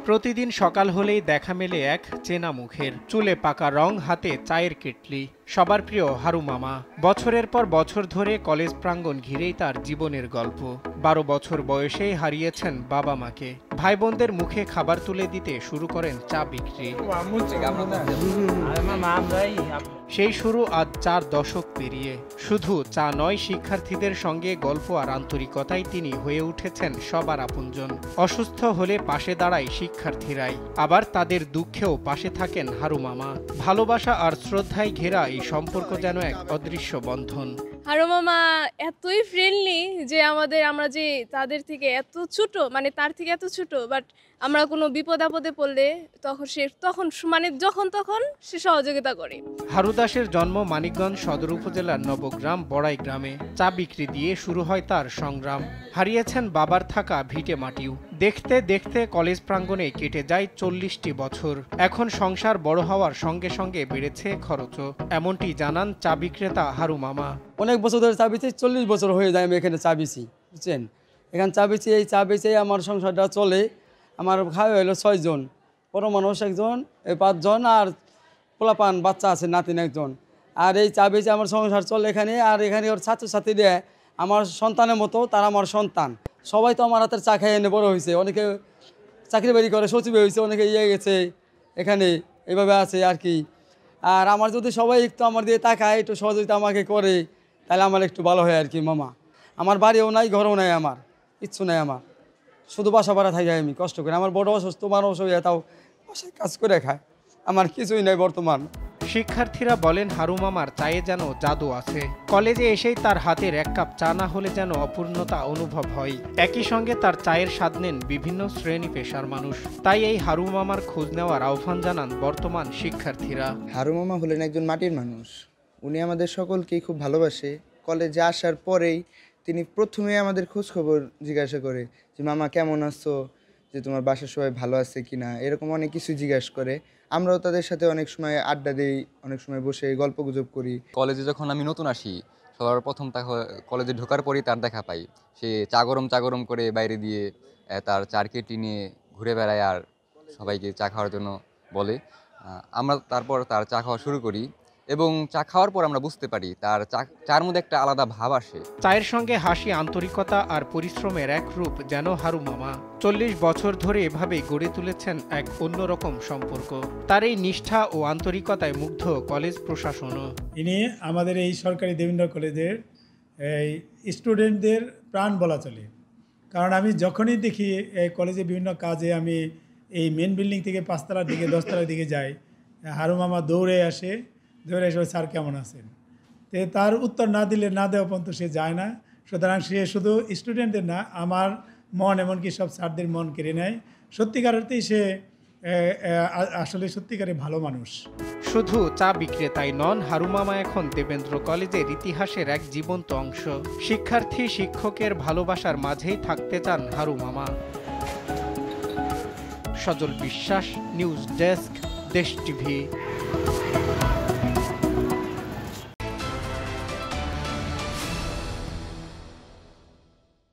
প্রতিদিন সকাল হলেই দেখা মেলে এক চেনা মুখের, চুলে পাকা রং, হাতে চায়ের কেটলি। সবার প্রিয় হারু মামা। বছরের পর বছর ধরে কলেজ প্রাঙ্গণ ঘিরেই তার জীবনের গল্প। 12 বছর বয়সেই হারিয়েছেন বাবা মাকে। ভাই বোনদের মুখে খাবার তুলে দিতে শুরু করেন চা বিক্রি। সেই শুরু আজ 4 দশক পেরিয়ে। শুধু চা নয়, শিক্ষার্থীদের সঙ্গে গল্প আর আন্তরিকতায় তিনি হয়ে উঠেছেন সবার আপনজন। অসুস্থ হলে পাশে দাঁড়ায় শিক্ষার্থীরাই, আবার তাদের দুঃখেও পাশে থাকেন হারু মামা। ভালোবাসা আর শ্রদ্ধায় ঘেরা এই সম্পর্ক যেন এক অদৃশ্য বন্ধন। হারু মামা এতই ফ্রেন্ডলি যে আমরা যে তাদের থেকে এত ছোট, মানে তার থেকে এত ছোট, বাট আমরা কোনো বিপদ আপদে পড়লে যখন তখন সে সহযোগিতা করে। হারু দাসের জন্ম মানিকগঞ্জ সদর উপজেলার নবগ্রাম বড়াই গ্রামে। চা বিক্রি দিয়ে শুরু হয় তার সংগ্রাম। হারিয়েছেন বাবার থাকা ভিটে মাটিও। দেখতে দেখতে কলেজ প্রাঙ্গণে কেটে যায় 40টি বছর। এখন সংসার বড় হওয়ার সঙ্গে সঙ্গে বেড়েছে খরচও, এমনটি জানান চা বিক্রেতা হারু মামা। অনেক বছর ধরে চা বেচি, 40 বছর হয়ে যায় আমি এখানে চা বেচি, বুঝছেন। এখানে চা বেচি, এই চা বেচে আমার সংসারটা চলে। আমার খাওয়া হলো 6 জন, বড় মানুষ একজন, এই 5 জন, আর পোলাপান বাচ্চা আছে নাতিন একজন। আর এই চা বেচে আমার সংসার চলে এখানে। আর এখানে ওর ছাত্রছাত্রীরা আমার সন্তানের মতো, তারা আমার সন্তান। সবাই তো আমার হাতের চা খেয়ে এনে বড় হয়েছে। অনেকে চাকরি বাড়ি করে সচিব হয়েছে, অনেকে গেছে এখানে, এইভাবে আছে আর কি। আর আমার যদি সবাই একটু আমার দিয়ে তাকায়, একটু সহযোগিতা আমাকে করে, তাহলে আমার একটু ভালো হয় আর কি। মামা আমার বাড়িও নাই, ঘরও নাই, আমার কিচ্ছু নাই। আমার শুধু বাসা ভাড়া থাকি আমি কষ্ট করে। আমার বড় অসুস্থ মানুষ হয়ে তাও বাসায় কাজ করে খায়, আমার কিছুই নাই বর্তমান। শিক্ষার্থীরা বলেন হারু মামার চায়ে যেন জাদু আছে। কলেজে এসেই তার হাতের 1 কাপ চা না হলে যেন অপূর্ণতা অনুভব হয়। একই সঙ্গে তার চায়ের স্বাদ নেন বিভিন্ন শ্রেণী পেশার মানুষ। তাই এই হারু মামার খোঁজ নেওয়ার আহ্বান জানান বর্তমান শিক্ষার্থীরা। হারু মামা হলেন একজন মাটির মানুষ। উনি আমাদের সকলকেই খুব ভালোবাসে। কলেজে আসার পরেই তিনি প্রথমে আমাদের খোঁজ খবর জিজ্ঞাসা করে যে মামা কেমন আছো, যে তোমার বাসার সবাই ভালো আছে কিনা, এরকম অনেক কিছু জিজ্ঞাসা করে। আমরাও তাদের সাথে অনেক সময় আড্ডা দিই, অনেক সময় বসে গল্প গুজব করি। কলেজে যখন আমি নতুন আসি, সবার প্রথম কলেজে ঢোকার পরই তার দেখা পাই। সে চা গরম করে বাইরে দিয়ে তার চার কেটলি নিয়ে ঘুরে বেড়ায় আর সবাইকে চা খাওয়ার জন্য বলে। আমরা তারপর তার চা খাওয়া শুরু করি এবং চা খাওয়ার পর আমরা বুঝতে পারি তার চার মধ্যে একটা আলাদা ভাব আসে। চায়ের সঙ্গে হাসি, আন্তরিকতা আর পরিশ্রমের এক রূপ যেন হারু মামা। 40 বছর ধরে এভাবেই গড়ে তুলেছেন এক অন্যরকম সম্পর্ক। তার এই নিষ্ঠা ও আন্তরিকতায় মুগ্ধ কলেজ প্রশাসনও। ইনি আমাদের এই সরকারি দেবেন্দ্র কলেজের এই স্টুডেন্টদের প্রাণ বলা চলে। কারণ আমি যখনই দেখি এই কলেজে বিভিন্ন কাজে, আমি এই মেন বিল্ডিং থেকে 5 তলার দিকে 10 তলার দিকে যাই, হারু মামা দৌড়ে এসে স্যার কেমন আছেন, তার উত্তর না দেওয়া পর্যন্ত সে যায় না। সুতরাং সে শুধু স্টুডেন্টদের না, আমার মন, এমনকি সব স্যারদের মন কেড়ে নেয়। সত্যিকারেতেই সে আসলে সত্যিকারে ভালো মানুষ। শুধু চা বিক্রেতাই নন, হারু মামা এখন দেবেন্দ্র কলেজের ইতিহাসের এক জীবন্ত অংশ। শিক্ষার্থী শিক্ষকের ভালোবাসার মাঝেই থাকতে চান হারু মামা। সজল বিশ্বাস, নিউজ ডেস্ক, দেশ টিভি।